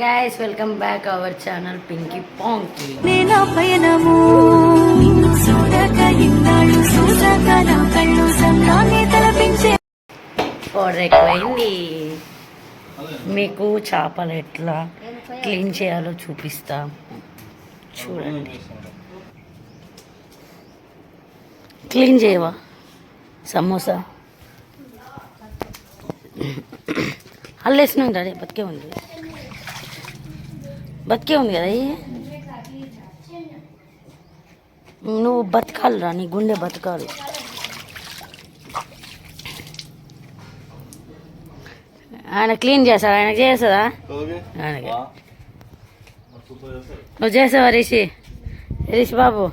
Guys, welcome back our channel Pinky Ponky. నేనా పయనము నిన్ను చూడక ఇన్నాళ్ళు చూసాక నా కళ్ళు సంతాన్ని తలపించే ఆర్డర్ ఎక్కువైంది. మీకు చేపలు ఎట్లా క్లీన్ చేయాలో చూపిస్తా, చూడండి. క్లీన్ చేయవా సమోసా? అల్లేసినాం డాడీ, బతికే ఉంది కదా. నువ్వు బతకాలిరా, నీ గుండె బతకాలి. ఆయన క్లీన్ చేస్తాడు, ఆయనకు చేస్తుందా? ఆయనకి నువ్వు చేసావా రిషి బాబు?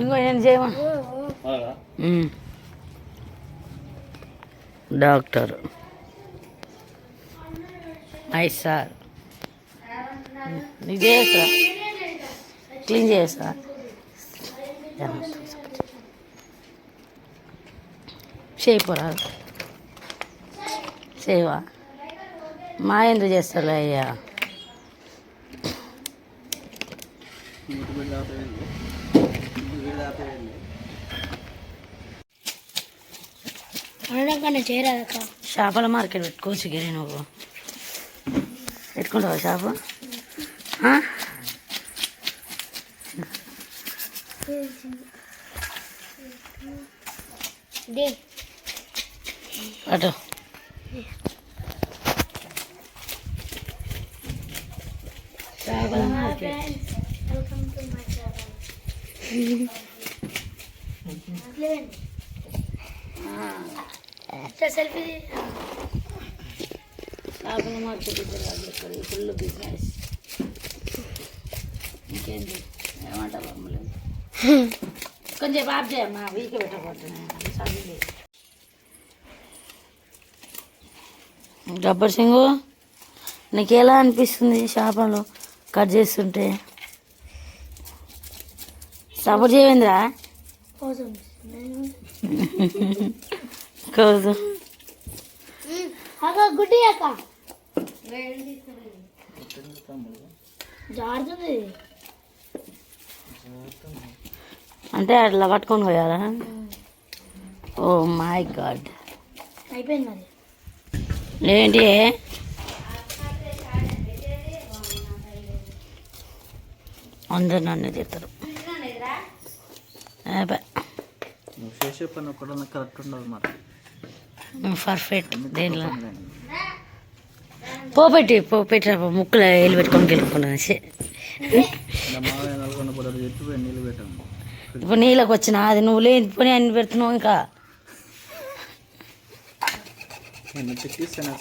ఇంకో ఏం చేయమా? డాక్టర్ సార్ నీకు చేస్తా, క్లీన్ చేస్తా. చేయపోరా, చేయవా? మా ఎందుకు చేస్తాలే అయ్యా. చేపల మార్కెట్ పెట్టుకోవచ్చు గిరి, నువ్వు పెట్టుకుంటావా చేప? అటు చేపల మార్కెట్. సెల్ఫీ చేపల మార్కెట్ ఫుల్ బిజినెస్. ఇంకేంటి ఏమంటావు అమ్మలు? కొంచెం బాబు చేయమ్మా, వీకే పెట్టబోతున్నాయి. గబ్బర్ సింగ్, నీకు ఎలా అనిపిస్తుంది చేపలు కట్ చేస్తుంటే? సపోర్ట్ చేయండిరా కోసు గుడ్డి అక్క జారుతుంది అంటే అట్లా పట్టుకొని పోయాలా? ఓ మై గాడ్, అయిపోయింది మరి. ఏంటి అందరు నన్ను తిడతారు. పర్ఫెక్ట్. దేనిలో పోపెట్టి ముక్కులో వేలు పెట్టుకొని గెలుపుకున్నాను. ఇప్పుడు నీళ్ళకి వచ్చిన అది నువ్వు లేని పోనీ అన్ని పెడుతున్నావు. ఇంకా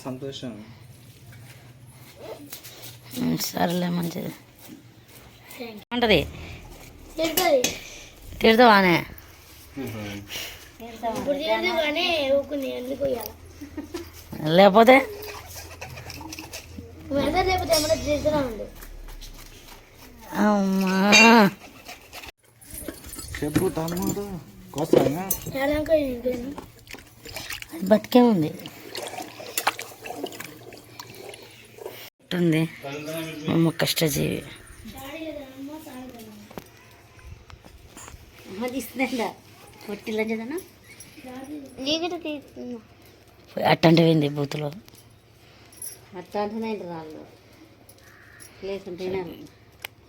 సంతోషం. సరేలే, మంచిది. ఉంటుంది తిడతావానే? లేకపోతే అమ్మా చెప్పు తమ్ముడు, బతికే ఉంది. అమ్మ కష్టజీవి. అట్టంటివింది బూతులో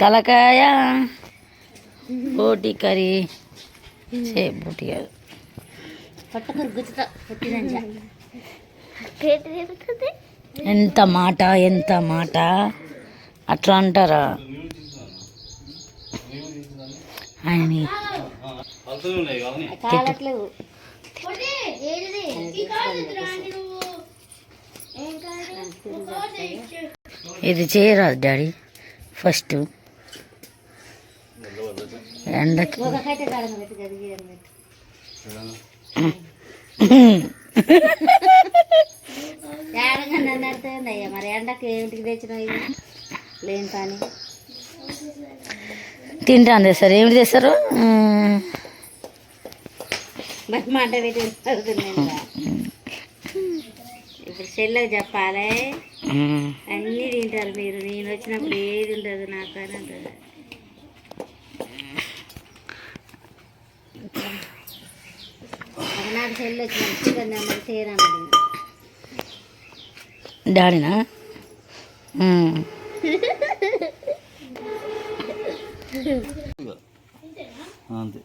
తలకాయ బోటి కర్రీ. బోటి కాదు, ఎంత మాట అట్లా అంటారా? ఆయన ఇది చేయరాదు డాడీ. ఫస్ట్ ఎండకి మరి ఎండకి ఇంటికి తెచ్చిన లేని పని తింటాను తెస్తారు ఏమిటి తెస్తారు మరి మాట పెట్టి ఇప్పుడు చెల్లెకి చెప్పాలి అన్నీ తింటారు మీరు, నేను వచ్చినప్పుడు ఏది ఉండదు నాకు అని అంటారు. నాకు చెల్లి వచ్చిన చికెన్ నెంబర్ చేయరన్నది డాడీనా అంతే.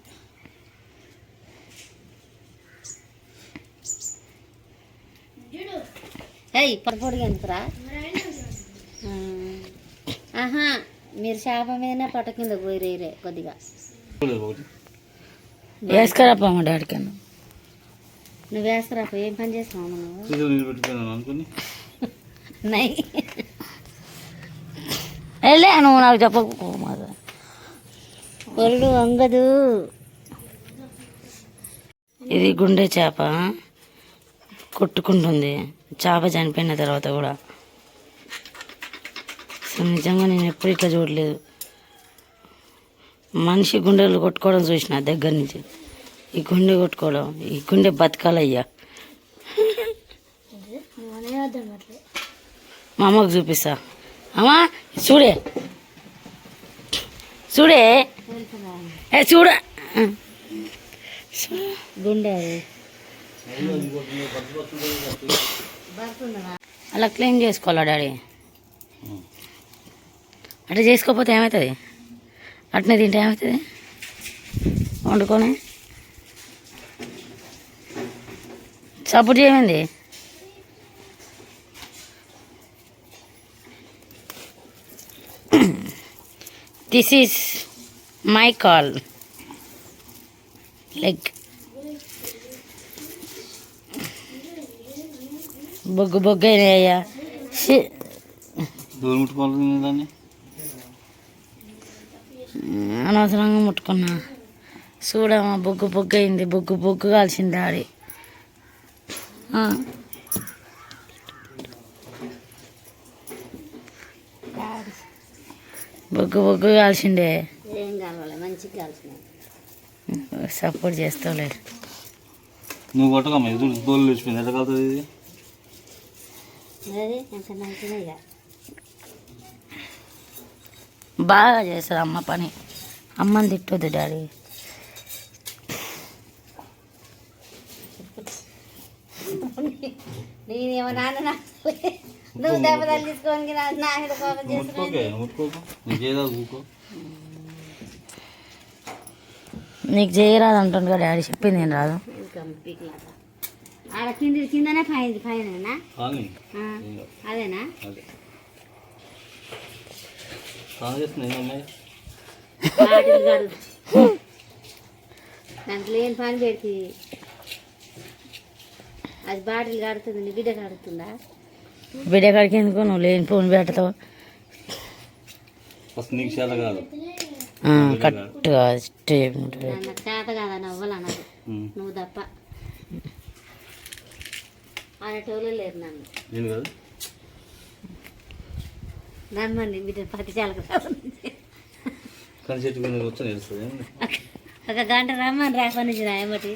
పొడిగా ఎందుకురా? ఆహా, మీరు చేప మీదనే పట్ట కింద పోయిరే కొద్దిగా వేసుకురాపా మా డాడీ కన్నా. నువ్వు వేసుకురాప, ఏం పని చేస్తున్నావు నువ్వు? అనుకుని నై వెళ్ళే నువ్వు నాకు చెప్పకు ఒళ్ళు వంగదు. ఇది గుండె చేప కొట్టుకుంటుంది, చేప చనిపోయిన తర్వాత కూడా. సో నిజంగా నేను ఎప్పుడు ఇట్లా చూడలేదు. మనిషి గుండెలు కొట్టుకోవడం చూసిన దగ్గర నుంచి. ఈ గుండె కొట్టుకోవడం, ఈ గుండె బతకాలయ్యా. మా అమ్మకు చూపిస్తా. అమ్మా చూడే చూడే చూడ గుండె అలా క్లీన్ చేసుకోవాలా డాడీ? అట్లా చేసుకోకపోతే ఏమవుతుంది? అట్నే తింటే ఏమవుతుంది? వండుకొని సపోర్ట్ చేయమంది. This is my call like బొగ్గు బొగ్గు అయినాయ్యా. దూరం ముట్టుకోవాలి దాన్ని, అనవసరంగా ముట్టుకున్నా. చూడమ్మా బొగ్గు బొగ్గు అయింది, బొగ్గు బొగ్గు కాల్సింది డాడీ. బొగ్గు బొగ్గు కాల్సిండే. ఏం కావాలి, మంచిగా కాల్సినాయి. సపోర్ట్ చేస్తావులే. నువ్వు కొట్టకమ్మా, ఎదురు దోళ్ళు లేచిపోయింది. ఎట్లా కలుతుంది ఇది? అది ఎంత మంచిగా ఇక బాగా చేస్తారు అమ్మ పని. అమ్మని తిట్టొద్దు డాడీ. నేనేమో నాన్న నువ్వు దెబ్బ తగ్గించుకోనికి నా మీద కోపం ముట్టుకోకే, ముట్టుకోకు, నీకేదో ఊకో. నీకు చేయరాదు అంటుండగా డాడీ, చెప్పింది ఏం రాదు. ఆడ కిందనే పైన కానీ అదేనా? అదే స్నానం చేస్తుంది అమ్మాయి. దాంట్లో లేని పని పెడితే అది బాటిల్ కడుతుంది, నీ బిడ్డ కడుతుందా? బిడ్డ కాడికి ఎందుకు నువ్వు లేని ఫోన్ పెడతావు? ఫస్ట్ నీకు చేత కాదు, కరెక్ట్గా నాకు చేత కాదని అవ్వాలన్నది నువ్వు తప్ప. అనేటోళ్ళు లేరు నన్ను. నేను కాదు నమ్మండి బిడ్డ పత్తి చాలకు కానీ చెట్టు కింద వచ్చి నేర్చుతుంది. ఒక గంట రమ్మని రేపటి నుంచి రాయబట్టి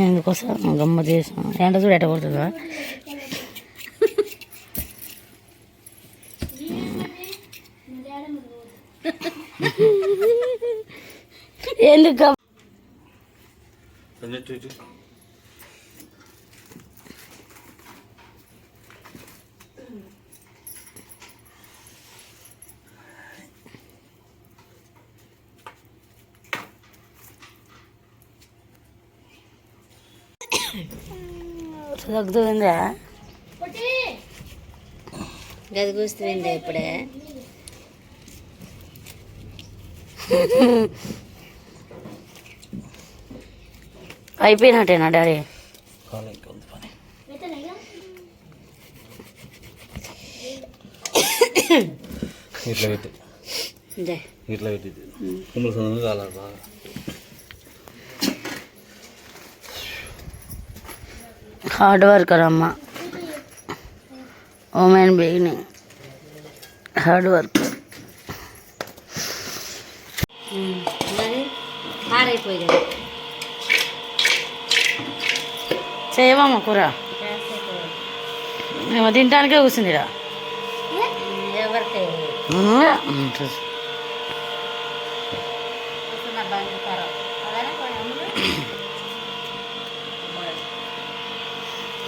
ఎందుకోసం గమ్మ చేసాం. ఎండ చూడు ఎట్ట కొడుతుందా? ఎందుకు తగ్గుతుందా? గది కూస్తుంది ఇప్పుడే. అయిపోయినట్టేనా డాడీ? ఇట్లా పెట్టి ఇట్లా పెట్టి కుమ్మల సందర్భంగా కావాలి బాగా. హార్డ్ వర్కర్ అమ్మ, ఉమెన్ బిగినింగ్ హార్డ్ వర్క్. మరి పాడైపోయింది కదా. చేయవమ్మ కూర మేము తినడానికే కూర్చుంది ఈడ. ఎవరికి ఉంటుంది. బంగారం